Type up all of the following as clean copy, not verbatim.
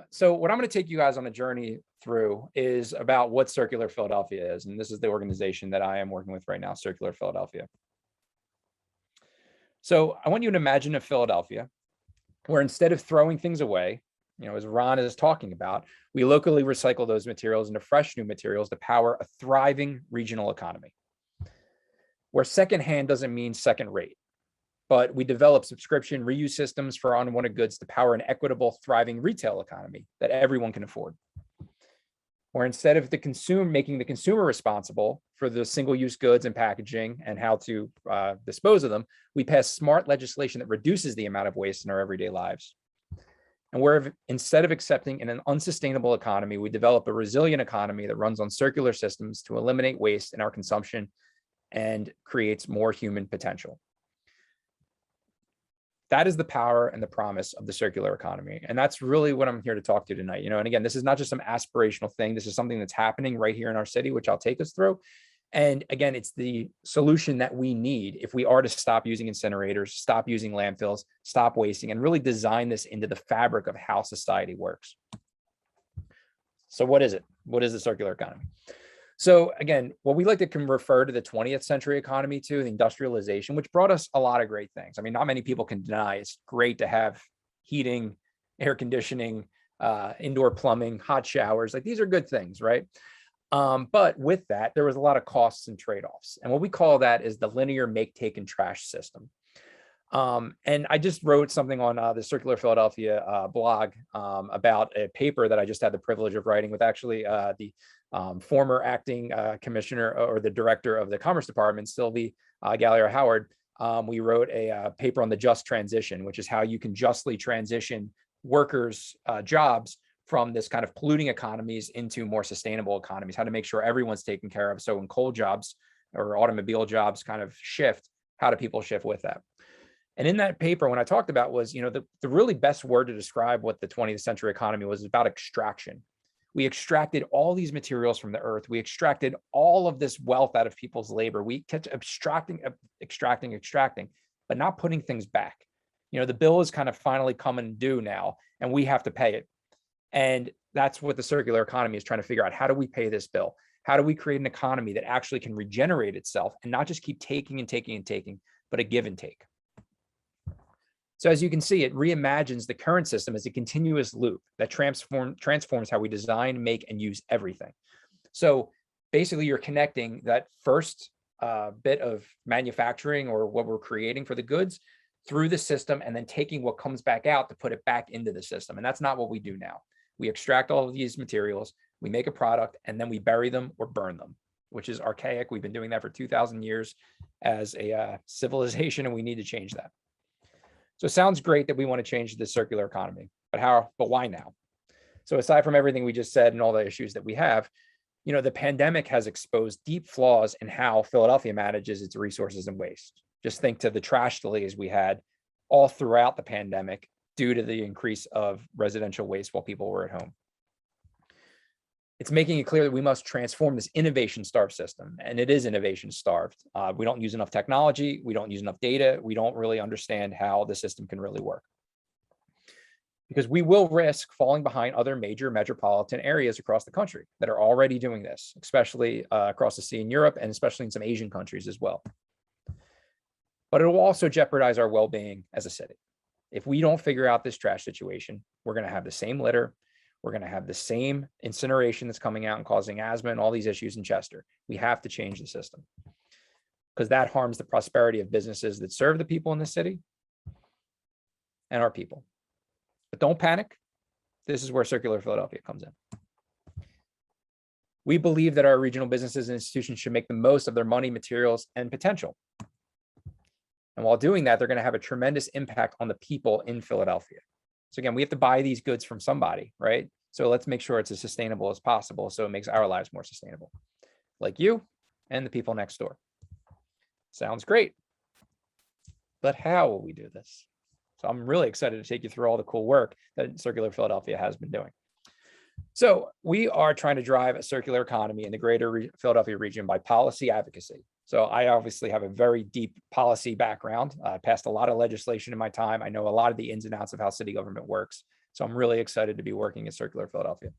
So what I'm going to take you guys on a journey through is about what Circular Philadelphia is. And this is the organization that I am working with right now, Circular Philadelphia. So I want you to imagine a Philadelphia where instead of throwing things away, as Ron is talking about, we locally recycle those materials into fresh new materials to power a thriving regional economy, where secondhand doesn't mean second rate, but we develop subscription reuse systems for unwanted goods to power an equitable, thriving retail economy that everyone can afford. Or instead of making the consumer responsible for the single-use goods and packaging and how to dispose of them, we pass smart legislation that reduces the amount of waste in our everyday lives. And where instead of accepting an unsustainable economy, we develop a resilient economy that runs on circular systems to eliminate waste in our consumption and creates more human potential. That is the power and the promise of the circular economy. And that's really what I'm here to talk to tonight. And again, this is not just some aspirational thing. This is something that's happening right here in our city, which I'll take us through. And again, it's the solution that we need if we are to stop using incinerators, stop using landfills, stop wasting, and really design this into the fabric of how society works. So what is it? What is the circular economy? So again, what we like to refer to the 20th century economy to, the industrialization, which brought us a lot of great things. I mean, not many people can deny it's great to have heating, air conditioning, indoor plumbing, hot showers. Like these are good things, right? But with that, there was a lot of costs and trade-offs. And what we call that is the linear make, take, and trash system. And I just wrote something on the Circular Philadelphia blog about a paper that I just had the privilege of writing with actually the former acting commissioner or the director of the Commerce Department, Sylvie Gallier-Howard. We wrote a paper on the just transition, which is how you can justly transition workers' jobs from this kind of polluting economies into more sustainable economies, how to make sure everyone's taken care of. So when coal jobs or automobile jobs kind of shift, how do people shift with that? And in that paper, when I talked about was, the really best word to describe what the 20th century economy was about extraction. We extracted all these materials from the earth. We extracted all of this wealth out of people's labor. We kept extracting, but not putting things back. The bill is kind of finally coming due now, and we have to pay it. And that's what the circular economy is trying to figure out. How do we pay this bill? How do we create an economy that actually can regenerate itself and not just keep taking and taking and taking, but a give and take? So as you can see, it reimagines the current system as a continuous loop that transforms how we design, make, and use everything. So basically, you're connecting that first bit of manufacturing or what we're creating for the goods through the system and then taking what comes back out to put it back into the system. And that's not what we do now. We extract all of these materials, we make a product, and then we bury them or burn them, which is archaic. We've been doing that for 2,000 years as a civilization, and we need to change that. So it sounds great that we want to change the circular economy, but why now? So aside from everything we just said and all the issues that we have, the pandemic has exposed deep flaws in how Philadelphia manages its resources and waste. Just think to the trash delays we had all throughout the pandemic due to the increase of residential waste while people were at home. It's making it clear that we must transform this innovation-starved system, and it is innovation-starved. We don't use enough technology, we don't use enough data, we don't really understand how the system can really work. Because we will risk falling behind other major metropolitan areas across the country that are already doing this, especially across the sea in Europe and especially in some Asian countries as well. But it will also jeopardize our well-being as a city. If we don't figure out this trash situation, we're going to have the same litter. We're going to have the same incineration that's coming out and causing asthma and all these issues in Chester. We have to change the system because that harms the prosperity of businesses that serve the people in the city and our people. But don't panic. This is where Circular Philadelphia comes in. We believe that our regional businesses and institutions should make the most of their money, materials, and potential. And while doing that, they're going to have a tremendous impact on the people in Philadelphia. So again, we have to buy these goods from somebody, right? So let's make sure it's as sustainable as possible so it makes our lives more sustainable, like you and the people next door. Sounds great. But how will we do this? So I'm really excited to take you through all the cool work that Circular Philadelphia has been doing. So we are trying to drive a circular economy in the greater Philadelphia region by policy advocacy. So I obviously have a very deep policy background. I passed a lot of legislation in my time. I know a lot of the ins and outs of how city government works. So I'm really excited to be working at Circular Philadelphia.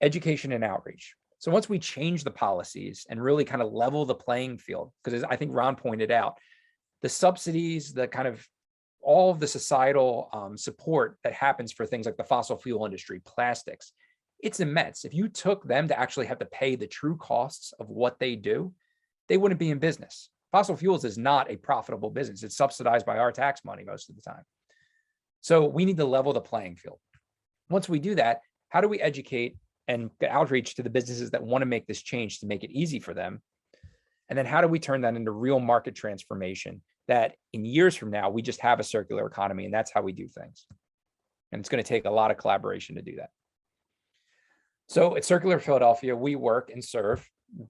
Education and outreach. So once we change the policies and really kind of level the playing field, because I think Ron pointed out, the subsidies, the kind of all of the societal support that happens for things like the fossil fuel industry, plastics, it's immense. If you took them to actually have to pay the true costs of what they do, they wouldn't be in business. Fossil fuels is not a profitable business. It's subsidized by our tax money most of the time. So we need to level the playing field. Once we do that, how do we educate and get outreach to the businesses that want to make this change to make it easy for them? And then how do we turn that into real market transformation that in years from now, we just have a circular economy, and that's how we do things. And it's going to take a lot of collaboration to do that. So at Circular Philadelphia, we work and serve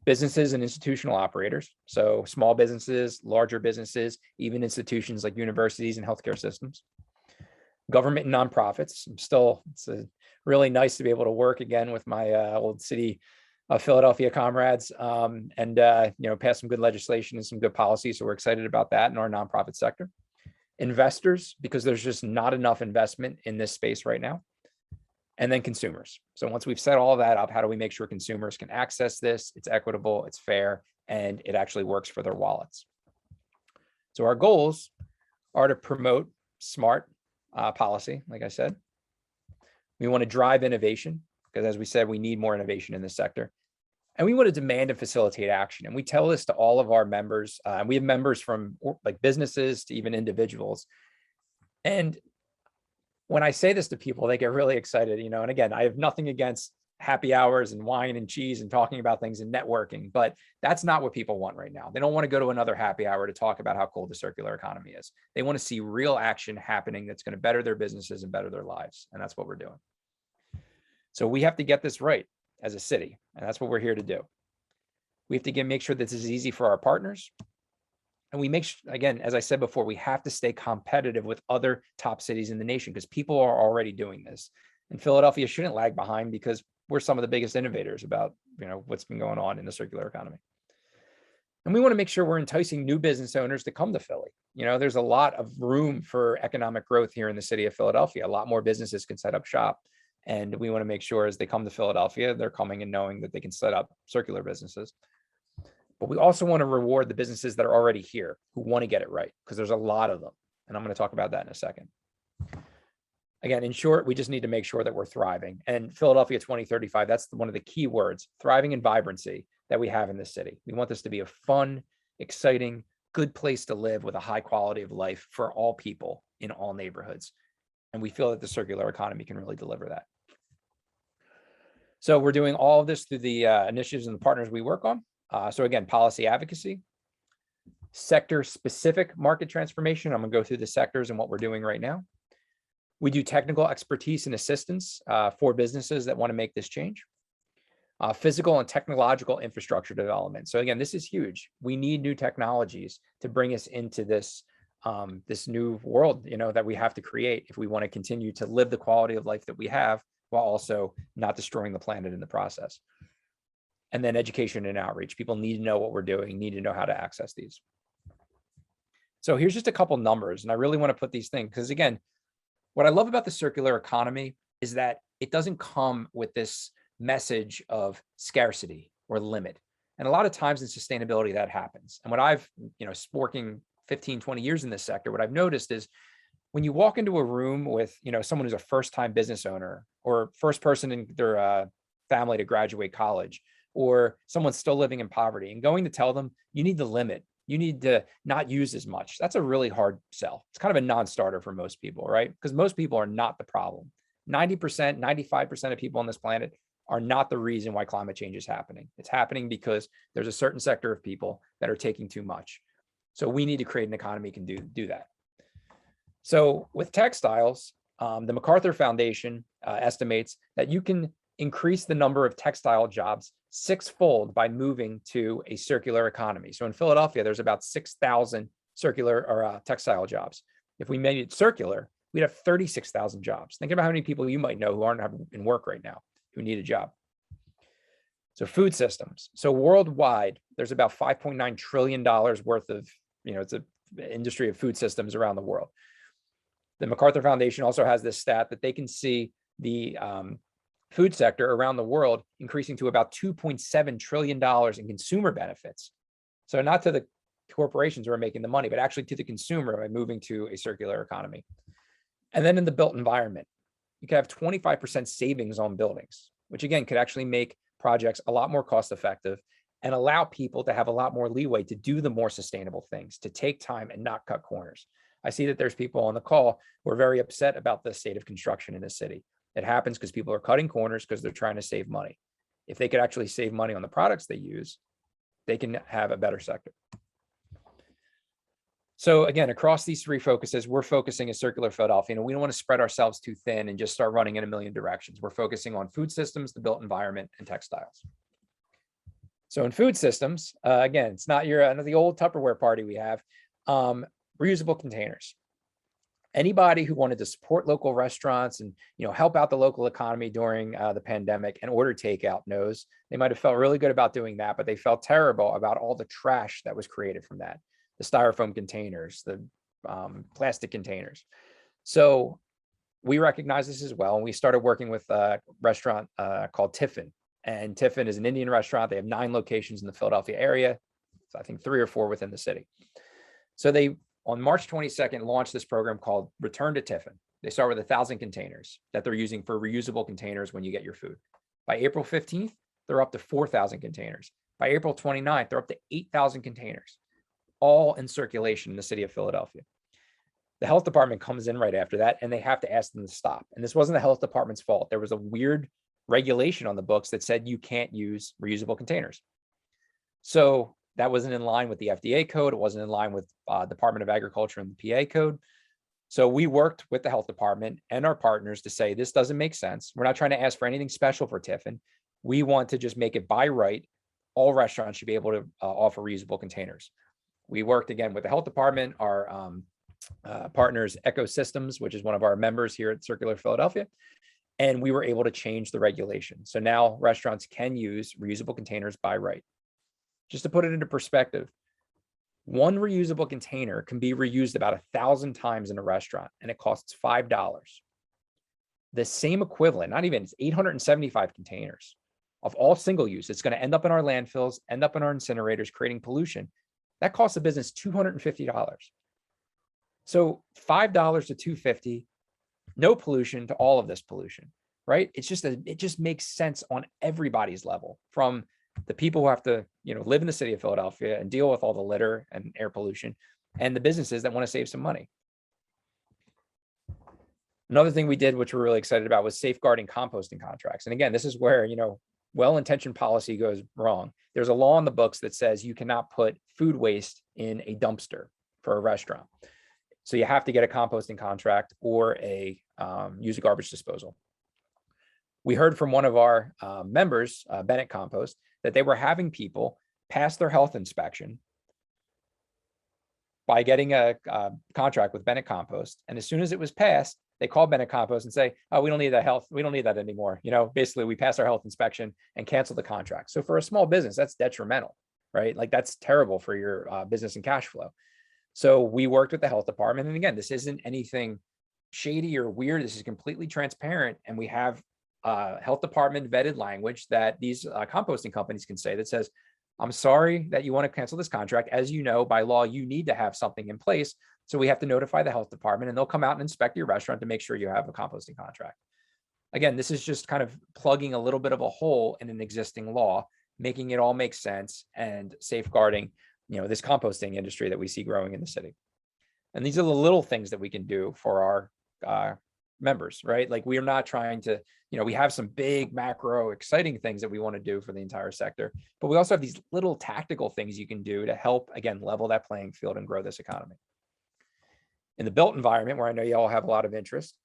businesses and institutional operators. So small businesses, larger businesses, even institutions like universities and healthcare systems, government and nonprofits. It's really nice to be able to work again with my old city of Philadelphia comrades and pass some good legislation and some good policy. So we're excited about that in our nonprofit sector. Investors, because there's just not enough investment in this space right now. And then consumers. So once we've set all of that up, how do we make sure consumers can access this? It's equitable, it's fair, and it actually works for their wallets. So our goals are to promote smart policy, like I said. We want to drive innovation, because as we said, we need more innovation in this sector. And we want to demand and facilitate action. And we tell this to all of our members. And we have members from like businesses to even individuals. And when I say this to people, they get really excited, and again, I have nothing against happy hours and wine and cheese and talking about things and networking, but that's not what people want right now. They don't want to go to another happy hour to talk about how cool the circular economy is. They want to see real action happening that's going to better their businesses and better their lives. And that's what we're doing. So we have to get this right as a city, and that's what we're here to do. We have to make sure that this is easy for our partners. And we again, as I said before, we have to stay competitive with other top cities in the nation because people are already doing this. And Philadelphia shouldn't lag behind because we're some of the biggest innovators about, what's been going on in the circular economy. And we want to make sure we're enticing new business owners to come to Philly. There's a lot of room for economic growth here in the city of Philadelphia. A lot more businesses can set up shop. And we want to make sure as they come to Philadelphia, they're coming and knowing that they can set up circular businesses. But we also want to reward the businesses that are already here who want to get it right, because there's a lot of them. And I'm going to talk about that in a second. Again, in short, we just need to make sure that we're thriving. And Philadelphia 2035, that's one of the key words, thriving and vibrancy, that we have in this city. We want this to be a fun, exciting, good place to live with a high quality of life for all people in all neighborhoods. And we feel that the circular economy can really deliver that. So we're doing all of this through the initiatives and the partners we work on. So again, policy advocacy, sector-specific market transformation. I'm going to go through the sectors and what we're doing right now. We do technical expertise and assistance for businesses that want to make this change. Physical and technological infrastructure development. So again, this is huge. We need new technologies to bring us into this this new world, that we have to create if we want to continue to live the quality of life that we have while also not destroying the planet in the process. And then education and outreach. People need to know what we're doing, need to know how to access these. So here's just a couple numbers. And I really want to put these things, because again, what I love about the circular economy is that it doesn't come with this message of scarcity or limit. And a lot of times in sustainability that happens. And what I've, working 15, 20 years in this sector, what I've noticed is when you walk into a room with, someone who's a first-time business owner or first person in their family to graduate college, or someone still living in poverty, and going to tell them you need to limit, you need to not use as much. That's a really hard sell. It's kind of a non-starter for most people, right? Because most people are not the problem. 90%, 95% of people on this planet are not the reason why climate change is happening. It's happening because there's a certain sector of people that are taking too much. So we need to create an economy that can do that. So with textiles, the MacArthur Foundation estimates that you can increase the number of textile jobs 6-fold by moving to a circular economy. So in Philadelphia, there's about 6,000 circular or textile jobs. If we made it circular, we'd have 36,000 jobs. Think about how many people you might know who aren't in work right now, who need a job. So food systems. So worldwide, there's about $5.9 trillion worth of, it's an industry of food systems around the world. The MacArthur Foundation also has this stat that they can see the food sector around the world increasing to about $2.7 trillion in consumer benefits. So not to the corporations who are making the money, but actually to the consumer by moving to a circular economy. And then in the built environment, you could have 25% savings on buildings, which again could actually make projects a lot more cost effective and allow people to have a lot more leeway to do the more sustainable things, to take time and not cut corners. I see that there's people on the call who are very upset about the state of construction in the city. It happens because people are cutting corners because they're trying to save money. If they could actually save money on the products they use, they can have a better sector. So again, across these three focuses, we're focusing as Circular Philadelphia, and we don't want to spread ourselves too thin and just start running in a million directions. We're focusing on food systems, the built environment, and textiles. So in food systems, again, it's not the old Tupperware party we have, reusable containers. Anybody who wanted to support local restaurants and help out the local economy during the pandemic and order takeout knows they might have felt really good about doing that, but they felt terrible about all the trash that was created from that. The styrofoam containers, the plastic containers. So we recognize this as well. And we started working with a restaurant called Tiffin. And Tiffin is an Indian restaurant. They have 9 locations in the Philadelphia area. So I think 3 or 4 within the city. So they, on March 22nd, launched this program called Return to Tiffin. They start with 1,000 containers that they're using for reusable containers when you get your food. By April 15th, they're up to 4,000 containers. By April 29th, they're up to 8,000 containers, all in circulation in the city of Philadelphia. The health department comes in right after that, and they have to ask them to stop. And this wasn't the health department's fault. There was a weird regulation on the books that said you can't use reusable containers. So that wasn't in line with the FDA code. It wasn't in line with Department of Agriculture and the PA code. So we worked with the health department and our partners to say, this doesn't make sense. We're not trying to ask for anything special for Tiffin. We want to just make it by right. All restaurants should be able to offer reusable containers. We worked again with the health department, our partners, Ecosystems, which is one of our members here at Circular Philadelphia. And we were able to change the regulation. So now restaurants can use reusable containers by right. Just to put it into perspective, one reusable container can be reused about 1,000 times in a restaurant, and it costs $5. The same equivalent, not even, it's 875 containers of all single use. It's going to end up in our landfills, end up in our incinerators, creating pollution. That costs a business $250. So $5 to $250, no pollution to all of this pollution, right? It just makes sense on everybody's level, from the people who have to, live in the city of Philadelphia and deal with all the litter and air pollution, and the businesses that want to save some money. Another thing we did, which we're really excited about, was safeguarding composting contracts. And again, this is where, well-intentioned policy goes wrong. There's a law on the books that says you cannot put food waste in a dumpster for a restaurant. So you have to get a composting contract or use a garbage disposal. We heard from one of our members, Bennett Compost, that they were having people pass their health inspection by getting a contract with Bennett Compost. And as soon as it was passed, they called Bennett Compost and say, oh, we don't need that health. We don't need that anymore. Basically we pass our health inspection and cancel the contract. So for a small business, that's detrimental, right? Like that's terrible for your business and cash flow. So we worked with the health department. And again, this isn't anything shady or weird. This is completely transparent. And we have health department vetted language that these composting companies can say that says, I'm sorry that you want to cancel this contract. As you know, by law, you need to have something in place. So we have to notify the health department, and they'll come out and inspect your restaurant to make sure you have a composting contract. Again, this is just kind of plugging a little bit of a hole in an existing law, making it all make sense and safeguarding, this composting industry that we see growing in the city. And these are the little things that we can do for our members, right? Like we are not trying to, we have some big macro exciting things that we want to do for the entire sector, but we also have these little tactical things you can do to help, again, level that playing field and grow this economy. In the built environment, where I know you all have a lot of interest,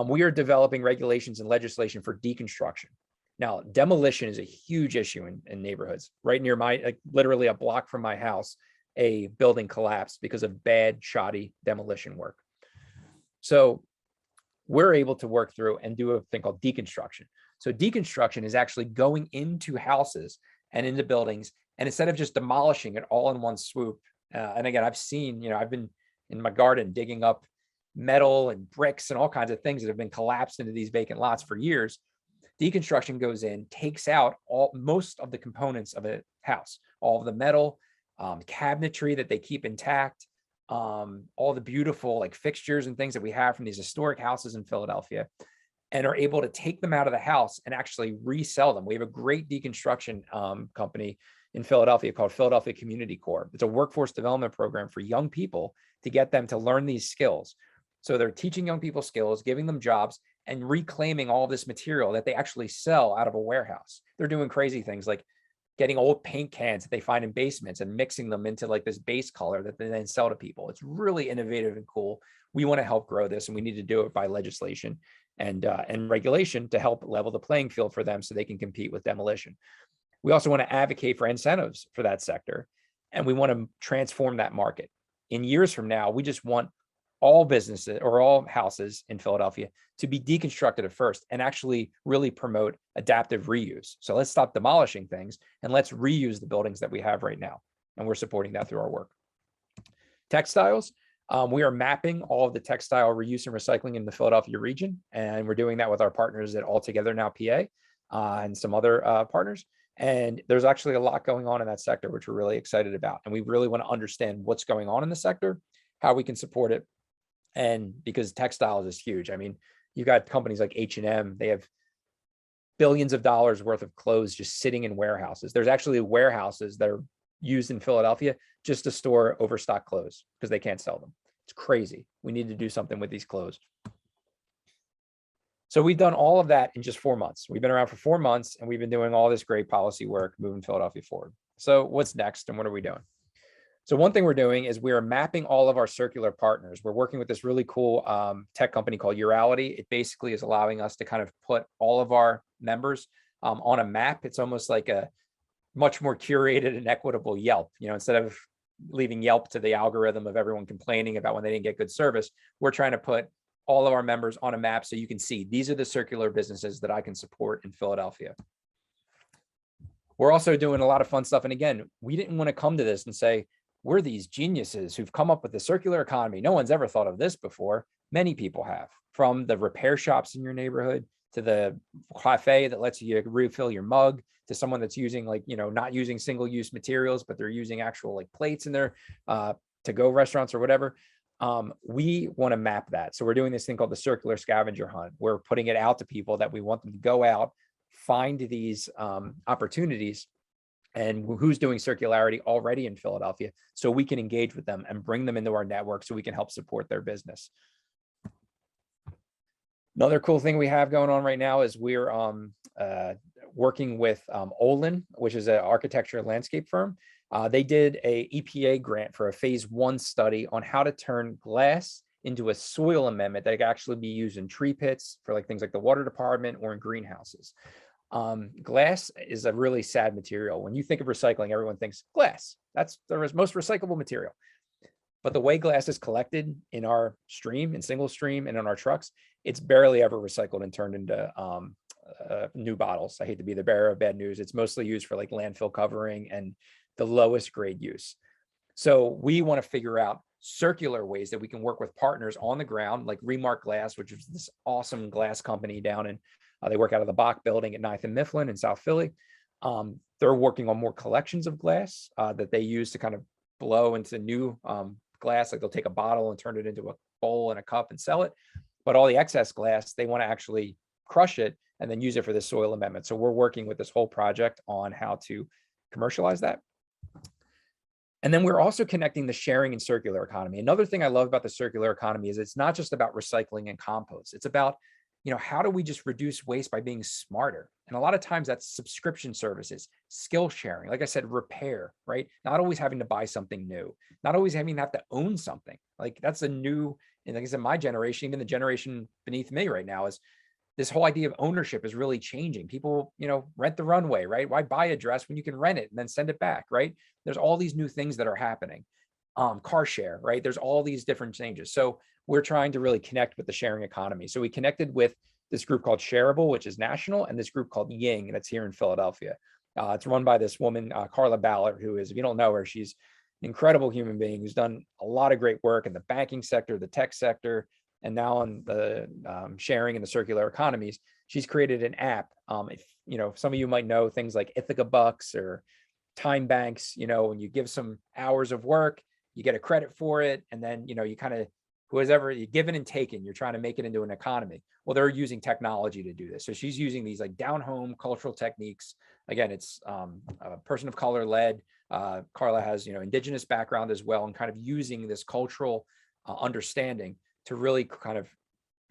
we are developing regulations and legislation for deconstruction. Now, demolition is a huge issue in neighborhoods. Right near literally a block from my house, a building collapsed because of bad, shoddy demolition work. So we're able to work through and do a thing called deconstruction. So deconstruction is actually going into houses and into buildings, and instead of just demolishing it all in one swoop, and again, I've seen, I've been in my garden digging up metal and bricks and all kinds of things that have been collapsed into these vacant lots for years. Deconstruction goes in, takes out most of the components of a house, all of the metal, cabinetry that they keep intact, all the beautiful like fixtures and things that we have from these historic houses in Philadelphia, and are able to take them out of the house and actually resell them. We have a great deconstruction company in Philadelphia called Philadelphia Community Corps. It's a workforce development program for young people to get them to learn these skills. So they're teaching young people skills, giving them jobs, and reclaiming all this material that they actually sell out of a warehouse. They're doing crazy things like getting old paint cans that they find in basements and mixing them into like this base color that they then sell to people. It's really innovative and cool. We want to help grow this, and we need to do it by legislation and regulation to help level the playing field for them so they can compete with demolition. We also want to advocate for incentives for that sector, and we want to transform that market. In years from now, we just want all businesses or all houses in Philadelphia to be deconstructed at first and actually really promote adaptive reuse. So let's stop demolishing things and let's reuse the buildings that we have right now. And we're supporting that through our work. Textiles, we are mapping all of the textile reuse and recycling in the Philadelphia region. And we're doing that with our partners at All Together Now PA and some other partners. And there's actually a lot going on in that sector, which we're really excited about. And we really want to understand what's going on in the sector, how we can support it. And because textiles is huge. I mean, you got companies like H&M, they have billions of dollars worth of clothes just sitting in warehouses. There's actually warehouses that are used in Philadelphia just to store overstock clothes because they can't sell them. It's crazy. We need to do something with these clothes. So we've done all of that in just 4 months. We've been around for 4 months and we've been doing all this great policy work moving Philadelphia forward. So what's next and what are we doing? So one thing we're doing is we are mapping all of our circular partners. We're working with this really cool tech company called Urality. It basically is allowing us to kind of put all of our members on a map. It's almost like a much more curated and equitable Yelp. You know, instead of leaving Yelp to the algorithm of everyone complaining about when they didn't get good service, we're trying to put all of our members on a map so you can see these are the circular businesses that I can support in Philadelphia. We're also doing a lot of fun stuff. And again, we didn't want to come to this and say, we're these geniuses who've come up with the circular economy. No one's ever thought of this before. Many people have, from the repair shops in your neighborhood to the cafe that lets you refill your mug to someone that's using like, you know, not using single-use materials, but they're using actual like plates in their to-go restaurants or whatever. We want to map that. So we're doing this thing called the circular scavenger hunt. We're putting it out to people that we want them to go out, find these opportunities and who's doing circularity already in Philadelphia so we can engage with them and bring them into our network so we can help support their business. Another cool thing we have going on right now is we're working with Olin, which is an architecture and landscape firm. They did a EPA grant for a phase 1 study on how to turn glass into a soil amendment that can actually be used in tree pits for like things like the water department or in greenhouses. Glass is a really sad material. When you think of recycling, everyone thinks glass. That's the most recyclable material. But the way glass is collected in our stream, in single stream, and in our trucks, it's barely ever recycled and turned into new bottles. I hate to be the bearer of bad news. It's mostly used for like landfill covering and the lowest grade use. So we want to figure out circular ways that we can work with partners on the ground, like Remark Glass, which is this awesome glass company down in they work out of the Bach building at 9th and Mifflin in South Philly. They're working on more collections of glass that they use to kind of blow into new glass. Like they'll take a bottle and turn it into a bowl and a cup and sell it. But all the excess glass, they want to actually crush it and then use it for the soil amendment. So we're working with this whole project on how to commercialize that. And then we're also connecting the sharing and circular economy. Another thing I love about the circular economy is it's not just about recycling and compost. It's about, you know, how do we just reduce waste by being smarter? And a lot of times that's subscription services, skill sharing, like I said, repair, right? Not always having to buy something new, not always having to have to own something. Like that's a new, and like I said, my generation, even the generation beneath me right now, is this whole idea of ownership is really changing. People, you know, rent the runway, right? Why buy a dress when you can rent it and then send it back, right? There's all these new things that are happening. Car share, right? There's all these different changes. So we're trying to really connect with the sharing economy. So we connected with this group called Shareable, which is national, and this group called Ying, that's here in Philadelphia. It's run by this woman, Carla Ballard, who is, if you don't know her, she's an incredible human being who's done a lot of great work in the banking sector, the tech sector, and now on the sharing and the circular economies, she's created an app. If some of you might know things like Ithaca Bucks or time banks, when you give some hours of work, you get a credit for it, and then you kind of, whoever you given and taken, you're trying to make it into an economy. Well, they're using technology to do this. So she's using these like down home cultural techniques. Again, it's a person of color led. Carla has indigenous background as well, and kind of using this cultural understanding to really kind of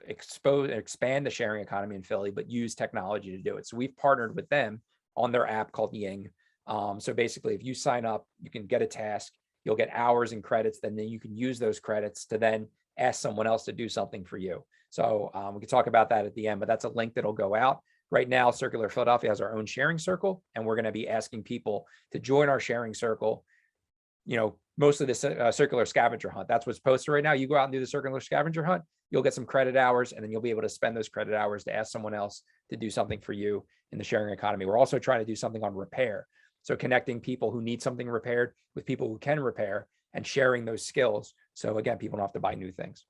expand the sharing economy in Philly, but use technology to do it. So we've partnered with them on their app called Ying. So basically, if you sign up, you can get a task, you'll get hours and credits, then you can use those credits to then ask someone else to do something for you. So we can talk about that at the end, but that's a link that'll go out. Right now, Circular Philadelphia has our own sharing circle, and we're going to be asking people to join our sharing circle. Mostly the circular scavenger hunt. That's what's posted right now. You go out and do the circular scavenger hunt, you'll get some credit hours, and then you'll be able to spend those credit hours to ask someone else to do something for you in the sharing economy. We're also trying to do something on repair. So connecting people who need something repaired with people who can repair and sharing those skills. So again, people don't have to buy new things.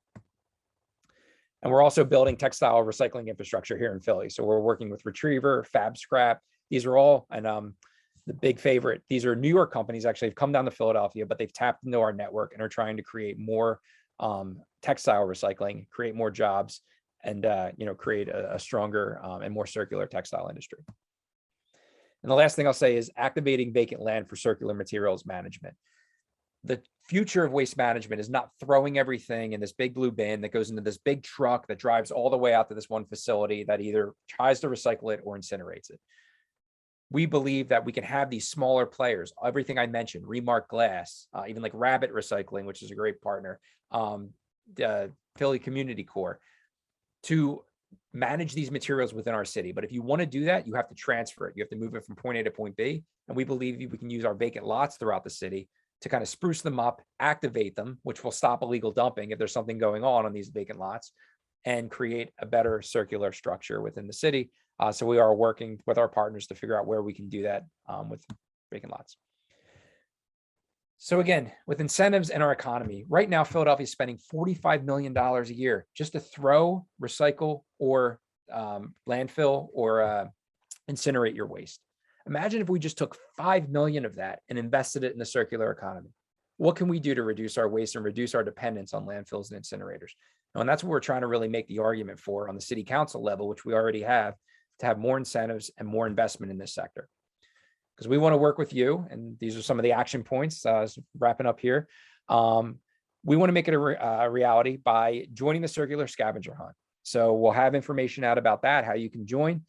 And we're also building textile recycling infrastructure here in Philly. So we're working with Retriever, Fab Scrap. These are all, and the big favorite, these are New York companies actually have come down to Philadelphia, but they've tapped into our network and are trying to create more textile recycling, create more jobs, and create a stronger and more circular textile industry. And the last thing I'll say is activating vacant land for circular materials management. The future of waste management is not throwing everything in this big blue bin that goes into this big truck that drives all the way out to this one facility that either tries to recycle it or incinerates it. We believe that we can have these smaller players, everything I mentioned, Remark Glass, even like Rabbit Recycling, which is a great partner, the Philly Community Corps, to manage these materials within our city. But if you want to do that, you have to transfer it. You have to move it from point A to point B. And we believe we can use our vacant lots throughout the city to kind of spruce them up, activate them, which will stop illegal dumping if there's something going on these vacant lots, and create a better circular structure within the city. So we are working with our partners to figure out where we can do that with vacant lots. So again, with incentives in our economy, right now, Philadelphia is spending $45 million a year just to throw, recycle, or landfill or incinerate your waste. Imagine if we just took 5 million of that and invested it in the circular economy. What can we do to reduce our waste and reduce our dependence on landfills and incinerators? And that's what we're trying to really make the argument for on the city council level, which we already have, to have more incentives and more investment in this sector. Because we want to work with you, and these are some of the action points, wrapping up here. We want to make it a reality by joining the circular scavenger hunt. So we'll have information out about that, how you can join.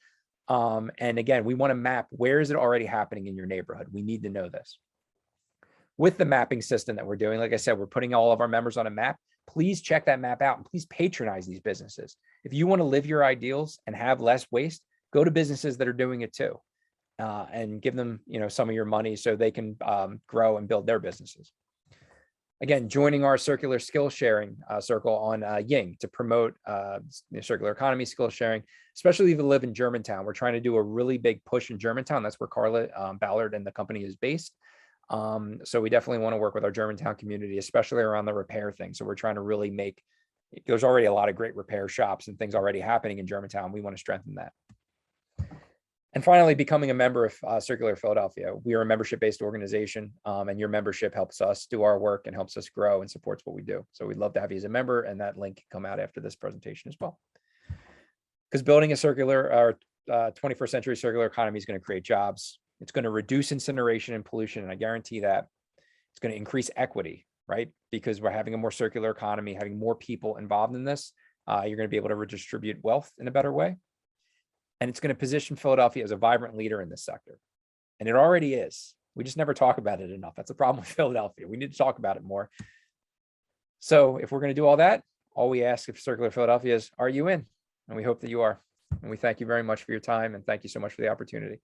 And again, we want to map, where is it already happening in your neighborhood? We need to know this. With the mapping system that we're doing, like I said, we're putting all of our members on a map. Please check that map out and please patronize these businesses. If you want to live your ideals and have less waste, go to businesses that are doing it too, and give them, some of your money so they can grow and build their businesses. Again, joining our circular skill sharing circle on Ying to promote circular economy skill sharing, especially if you live in Germantown. We're trying to do a really big push in Germantown. That's where Carla Ballard and the company is based. So we definitely want to work with our Germantown community, especially around the repair thing. So we're trying to really there's already a lot of great repair shops and things already happening in Germantown. We want to strengthen that. And finally, becoming a member of Circular Philadelphia. We are a membership-based organization, and your membership helps us do our work and helps us grow and supports what we do. So we'd love to have you as a member, and that link can come out after this presentation as well. Because building a circular or 21st century circular economy is going to create jobs. It's going to reduce incineration and pollution, and I guarantee that it's going to increase equity, right? Because we're having a more circular economy, having more people involved in this, you're going to be able to redistribute wealth in a better way. And it's going to position Philadelphia as a vibrant leader in this sector. And it already is. We just never talk about it enough. That's a problem with Philadelphia. We need to talk about it more. So if we're going to do all that, all we ask of Circular Philadelphia is, are you in? And we hope that you are. And we thank you very much for your time. And thank you so much for the opportunity.